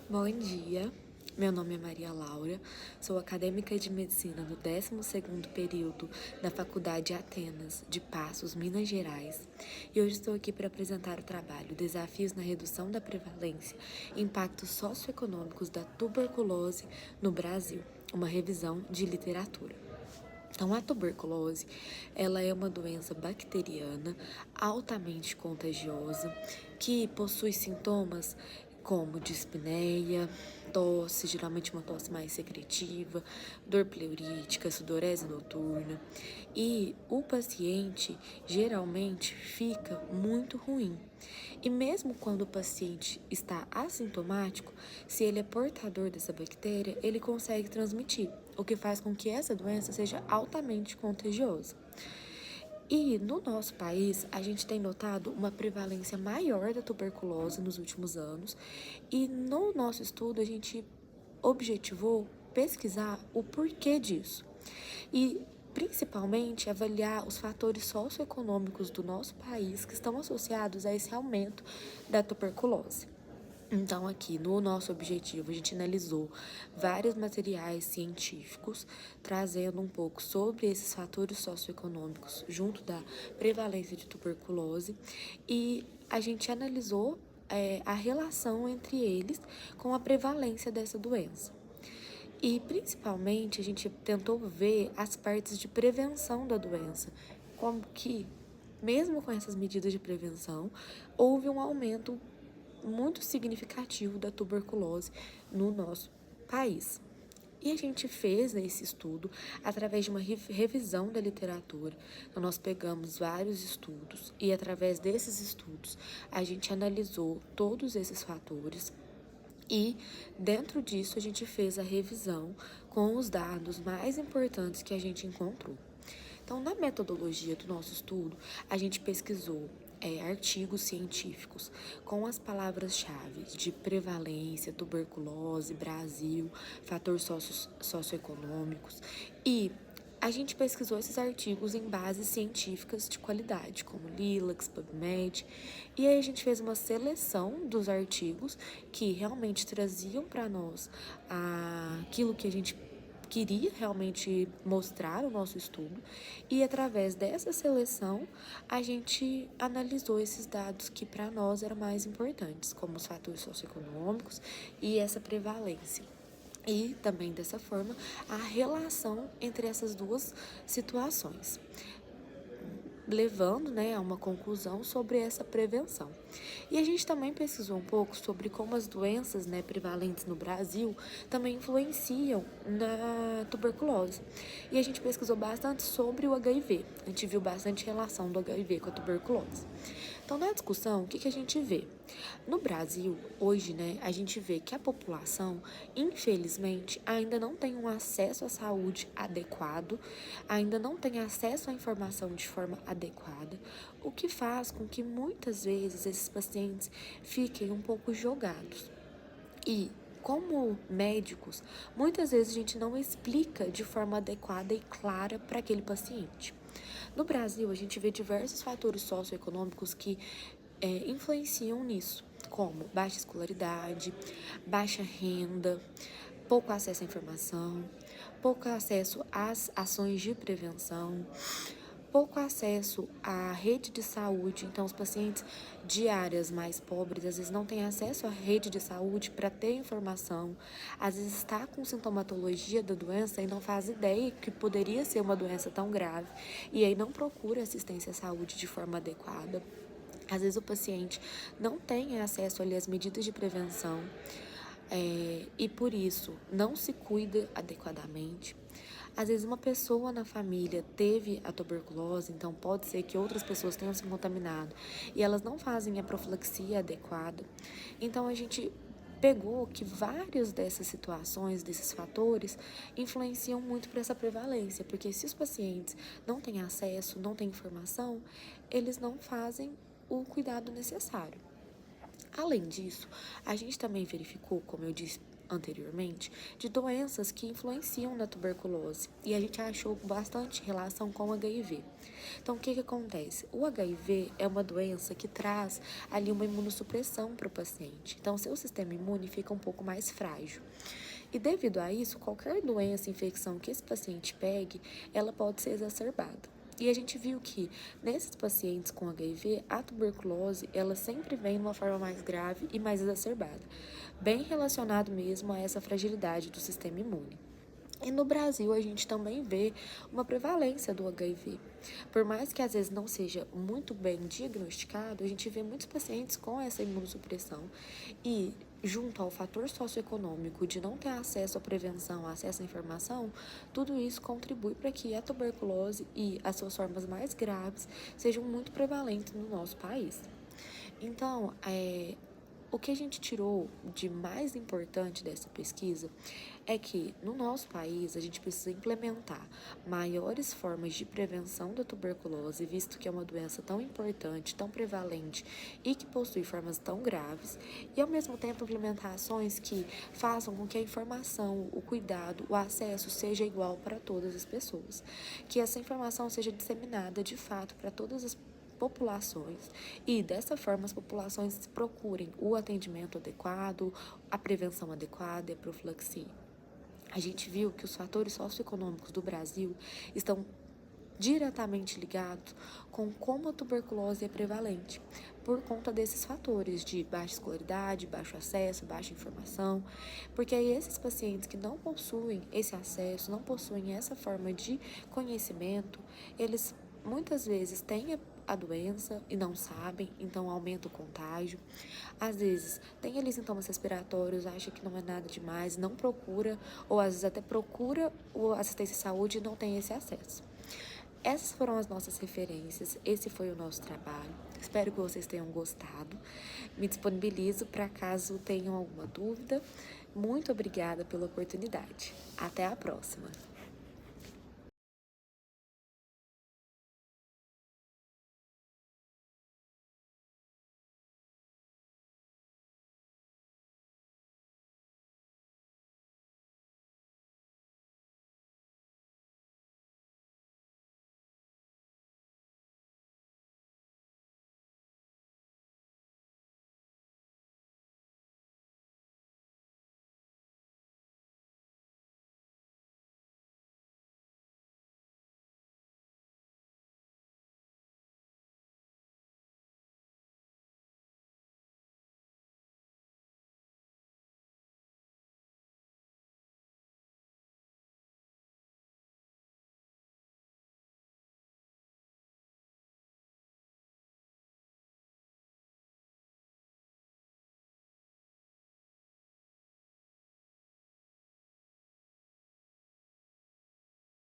Bom dia, meu nome é Maria Laura, sou acadêmica de medicina no 12º período da Faculdade Atenas de Passos, Minas Gerais, e hoje estou aqui para apresentar o trabalho Desafios na Redução da Prevalência e Impactos Socioeconômicos da Tuberculose no Brasil, uma revisão de literatura. Então, a tuberculose, ela é uma doença bacteriana altamente contagiosa que possui sintomas como dispneia, tosse, geralmente uma tosse mais secretiva, dor pleurítica, sudorese noturna, e o paciente geralmente fica muito ruim. E mesmo quando o paciente está assintomático, se ele é portador dessa bactéria, ele consegue transmitir, o que faz com que essa doença seja altamente contagiosa. E no nosso país, a gente tem notado uma prevalência maior da tuberculose nos últimos anos, e no nosso estudo a gente objetivou pesquisar o porquê disso. E principalmente avaliar os fatores socioeconômicos do nosso país que estão associados a esse aumento da tuberculose. Então, aqui no nosso objetivo, a gente analisou vários materiais científicos, trazendo um pouco sobre esses fatores socioeconômicos junto da prevalência de tuberculose, e a gente analisou a relação entre eles com a prevalência dessa doença. E principalmente a gente tentou ver as partes de prevenção da doença, como que, mesmo com essas medidas de prevenção, houve um aumento muito significativo da tuberculose no nosso país. E a gente fez esse estudo através de uma revisão da literatura. Então, nós pegamos vários estudos e, através desses estudos, a gente analisou todos esses fatores. E, dentro disso, a gente fez a revisão com os dados mais importantes que a gente encontrou. Então, na metodologia do nosso estudo, a gente pesquisou artigos científicos com as palavras-chave de prevalência, tuberculose, Brasil, fatores socioeconômicos, e a gente pesquisou esses artigos em bases científicas de qualidade, como Lilacs, PubMed, e aí a gente fez uma seleção dos artigos que realmente traziam para nós aquilo que a gente queria realmente mostrar o nosso estudo, e através dessa seleção a gente analisou esses dados que para nós eram mais importantes, como os fatores socioeconômicos e essa prevalência. E também dessa forma a relação entre essas duas situações, levando a uma conclusão sobre essa prevenção. E a gente também pesquisou um pouco sobre como as doenças prevalentes no Brasil também influenciam na tuberculose. E a gente pesquisou bastante sobre o HIV. A gente viu bastante relação do HIV com a tuberculose. Então, na discussão, o que a gente vê? No Brasil, hoje, a gente vê que a população, infelizmente, ainda não tem um acesso à saúde adequado, ainda não tem acesso à informação de forma adequada, o que faz com que muitas vezes esses pacientes fiquem um pouco jogados. E, como médicos, muitas vezes a gente não explica de forma adequada e clara para aquele paciente. No Brasil, a gente vê diversos fatores socioeconômicos que influenciam nisso, como baixa escolaridade, baixa renda, pouco acesso à informação, pouco acesso às ações de prevenção, pouco acesso à rede de saúde. Então, os pacientes de áreas mais pobres, às vezes, não têm acesso à rede de saúde para ter informação. Às vezes, está com sintomatologia da doença e não faz ideia que poderia ser uma doença tão grave. E aí, não procura assistência à saúde de forma adequada. Às vezes, o paciente não tem acesso ali às medidas de prevenção. E por isso não se cuida adequadamente. Às vezes uma pessoa na família teve a tuberculose, então pode ser que outras pessoas tenham se contaminado e elas não fazem a profilaxia adequada. Então a gente pegou que várias dessas situações, desses fatores, influenciam muito para essa prevalência, porque se os pacientes não têm acesso, não têm informação, eles não fazem o cuidado necessário. Além disso, a gente também verificou, como eu disse anteriormente, de doenças que influenciam na tuberculose e a gente achou bastante relação com o HIV. Então, o que que acontece? O HIV é uma doença que traz ali uma imunossupressão para o paciente. Então, seu sistema imune fica um pouco mais frágil. E devido a isso, qualquer doença, infecção que esse paciente pegue, ela pode ser exacerbada. E a gente viu que nesses pacientes com HIV, a tuberculose, ela sempre vem de uma forma mais grave e mais exacerbada, bem relacionado mesmo a essa fragilidade do sistema imune. E no Brasil a gente também vê uma prevalência do HIV. Por mais que às vezes não seja muito bem diagnosticado, a gente vê muitos pacientes com essa imunossupressão e junto ao fator socioeconômico de não ter acesso à prevenção, acesso à informação, tudo isso contribui para que a tuberculose e as suas formas mais graves sejam muito prevalentes no nosso país. Então, o que a gente tirou de mais importante dessa pesquisa é que, no nosso país, a gente precisa implementar maiores formas de prevenção da tuberculose, visto que é uma doença tão importante, tão prevalente e que possui formas tão graves, e, ao mesmo tempo, implementar ações que façam com que a informação, o cuidado, o acesso seja igual para todas as pessoas, que essa informação seja disseminada, de fato, para todas as populações e dessa forma as populações procurem o atendimento adequado, a prevenção adequada e a profilaxia. A gente viu que os fatores socioeconômicos do Brasil estão diretamente ligados com como a tuberculose é prevalente, por conta desses fatores de baixa escolaridade, baixo acesso, baixa informação, porque aí esses pacientes que não possuem esse acesso, não possuem essa forma de conhecimento, eles muitas vezes têm a doença e não sabem, então aumenta o contágio. Às vezes tem ali sintomas respiratórios, acha que não é nada demais, não procura, ou às vezes até procura a assistência à saúde e não tem esse acesso. Essas foram as nossas referências, esse foi o nosso trabalho. Espero que vocês tenham gostado. Me disponibilizo para caso tenham alguma dúvida. Muito obrigada pela oportunidade. Até a próxima!